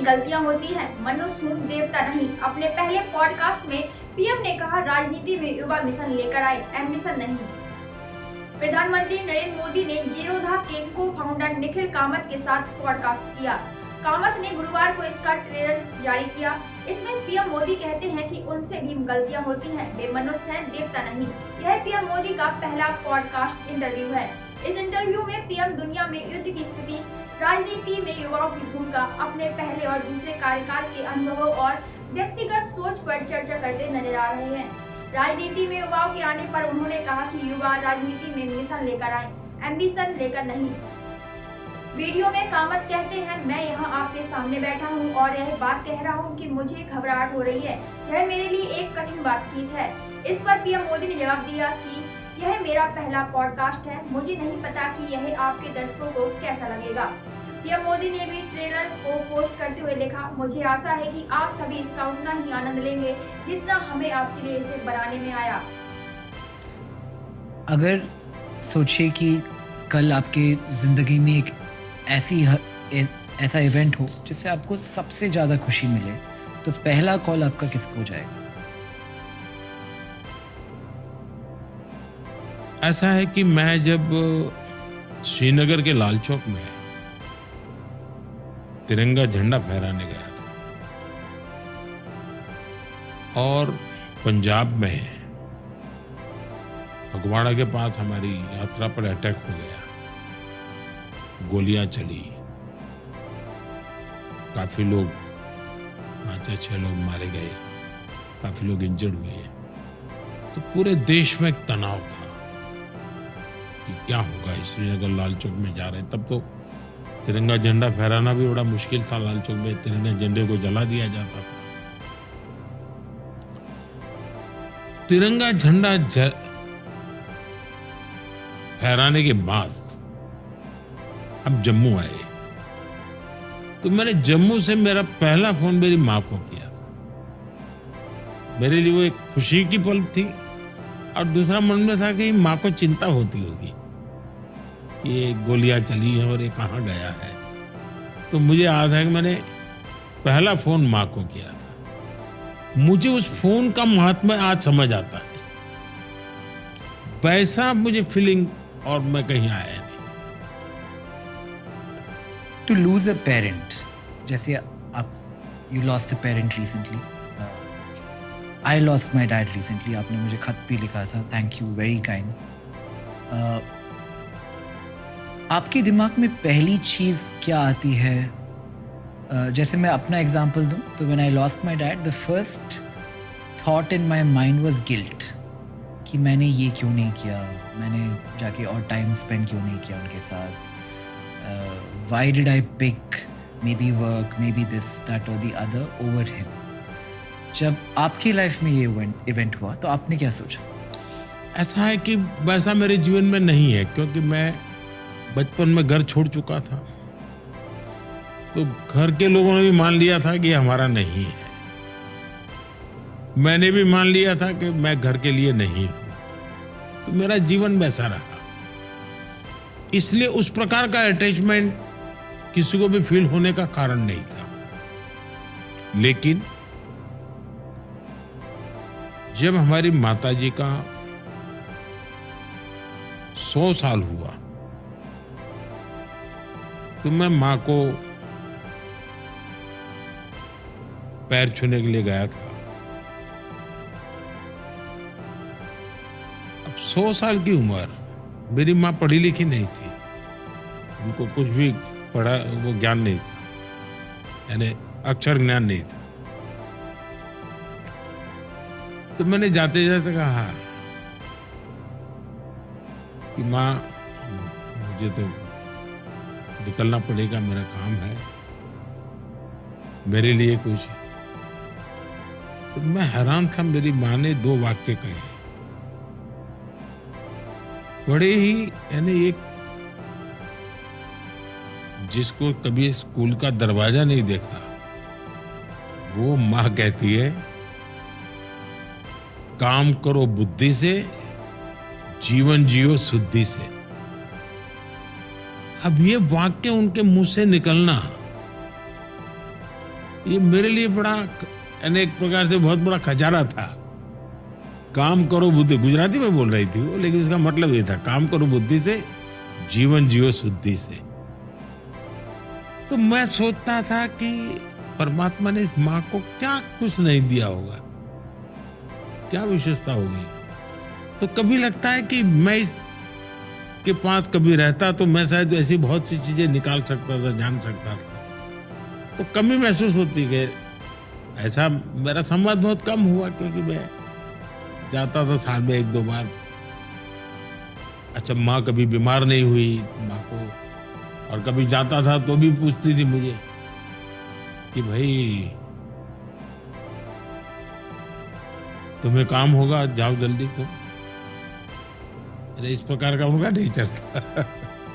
गलतियां होती हैं, मनुष्य हूं देवता नहीं। अपने पहले पॉडकास्ट में पीएम ने कहा राजनीति में युवा मिशन लेकर आए, एम्बिशन नहीं। प्रधानमंत्री नरेंद्र मोदी ने जीरोधा के को फाउंडर निखिल कामत के साथ पॉडकास्ट किया। कामत ने गुरुवार को इसका ट्रेलर जारी किया। इसमें पीएम मोदी कहते हैं कि उनसे भी गलतियां होती हैं, वे मनुष्य हैं देवता नहीं। यह पीएम मोदी का पहला पॉडकास्ट इंटरव्यू है। इस इंटरव्यू में पीएम दुनिया में युद्ध की स्थिति, राजनीति में युवाओं की भूमिका, अपने पहले और दूसरे कार्यकाल के अनुभवों और व्यक्तिगत सोच पर चर्चा करते नजर आ रहे हैं। राजनीति में युवाओं के आने पर उन्होंने कहा कि युवा राजनीति में मिशन लेकर आए, एम्बिशन लेकर नहीं। वीडियो में कामत कहते हैं, मैं यहाँ आपके सामने बैठा हूँ और यह बात कह रहा हूँ कि मुझे घबराहट हो रही है। यह मेरे लिए एक कठिन बातचीत है। इस पर पीएम मोदी ने जवाब दिया कि यह मेरा पहला पॉडकास्ट है, मुझे नहीं पता कि यह आपके दर्शकों को कैसा लगेगा। पीएम मोदी ने भी ट्रेलर को पोस्ट करते हुए लिखा, मुझे आशा है कि आप सभी इसका उतना ही आनंद लेंगे जितना हमें आपके लिए इसे बनाने में आया। अगर सोचिए कि कल आपके जिंदगी में एक ऐसा इवेंट हो जिससे आपको सबसे ज्यादा खुशी मिले, तो पहला कॉल आपका किसको जाएगा? ऐसा है कि मैं जब श्रीनगर के लाल चौक में तिरंगा झंडा फहराने गया था और पंजाब में फगवाड़ा के पास हमारी यात्रा पर अटैक हो गया, गोलियां चली, काफी लोग 5-6 लोग मारे गए, काफी लोग इंजर्ड हुए। तो पूरे देश में एक तनाव था कि क्या होगा। श्रीनगर लाल चौक में जा रहे हैं, तब तो तिरंगा झंडा फहराना भी बड़ा मुश्किल था। लाल चौक में तिरंगा झंडे को जला दिया जाता था। तिरंगा झंडा फहराने के बाद हम जम्मू आए, तो मैंने जम्मू से मेरा पहला फोन मेरी माँ को किया था। मेरे लिए वो एक खुशी की पल थी और दूसरा मन में था कि माँ को चिंता होती होगी कि ये गोलियां चली हैं और ये कहाँ गया है। तो मुझे याद है कि मैंने पहला फोन माँ को किया था। मुझे उस फोन का महात्म्य आज समझ आता है। वैसा मुझे फीलिंग और मैं कहीं आया नहीं। To lose a parent, जैसे आप you lost a parent recently. I lost my dad recently. आपने मुझे खत भी लिखा था, thank you, very kind. आपके दिमाग में पहली चीज़ क्या आती है? जैसे मैं अपना एग्जाम्पल दूं तो when I lost my dad, the first thought in my mind was guilt. कि मैंने ये क्यों नहीं किया, मैंने जाके और टाइम स्पेंड क्यों नहीं किया उनके साथ। Why did I pick maybe work, maybe this, that or the other over him? जब आपकी लाइफ में ये इवेंट हुआ तो आपने क्या सोचा? ऐसा है कि वैसा मेरे जीवन में नहीं है, क्योंकि मैं बचपन में घर छोड़ चुका था। तो घर के लोगों ने भी मान लिया था कि हमारा नहीं है। मैंने भी मान लिया था कि मैं घर के लिए नहीं हूं। तो मेरा जीवन वैसा रहा। इसलिए उस प्रकार का अटैचमेंट किसी को भी फील होने का कारण नहीं था। लेकिन जब हमारी माताजी का 100 साल हुआ तो मैं मां को पैर छूने के लिए गया था। अब 100 साल की उम्र, मेरी माँ पढ़ी लिखी नहीं थी, उनको कुछ भी पढ़ा वो ज्ञान नहीं था, यानी अक्षर ज्ञान नहीं था। तो मैंने जाते जाते कहा कि माँ मुझे तो निकलना पड़ेगा, मेरा काम है, मेरे लिए कुछ। तो मैं हैरान था, मेरी माँ ने 2 वाक्य कहे, बड़े ही, यानी एक जिसको कभी स्कूल का दरवाजा नहीं देखा, वो माँ कहती है काम करो बुद्धि से, जीवन जियो शुद्धि से। अब ये वाक्य उनके मुंह से निकलना ये मेरे लिए बड़ा अनेक प्रकार से बहुत बड़ा खजाना था। काम करो बुद्धि, गुजराती में बोल रही थी वो, लेकिन उसका मतलब ये था काम करो बुद्धि से, जीवन जियो शुद्धि से। तो मैं सोचता था कि परमात्मा ने इस माँ को क्या कुछ नहीं दिया होगा, क्या विशेषता होगी। तो कभी लगता है कि मैं इसके पास कभी रहता तो मैं शायद ऐसी बहुत सी चीजें निकाल सकता था, जान सकता था। तो कमी महसूस होती कि ऐसा मेरा संवाद बहुत कम हुआ, क्योंकि मैं जाता था साल में 1-2 बार। अच्छा, माँ कभी बीमार नहीं हुई माँ को, और कभी जाता था तो भी पूछती थी मुझे कि भाई तुम्हें काम होगा, जाओ जल्दी तुम। अरे इस प्रकार का उनका नेचर था।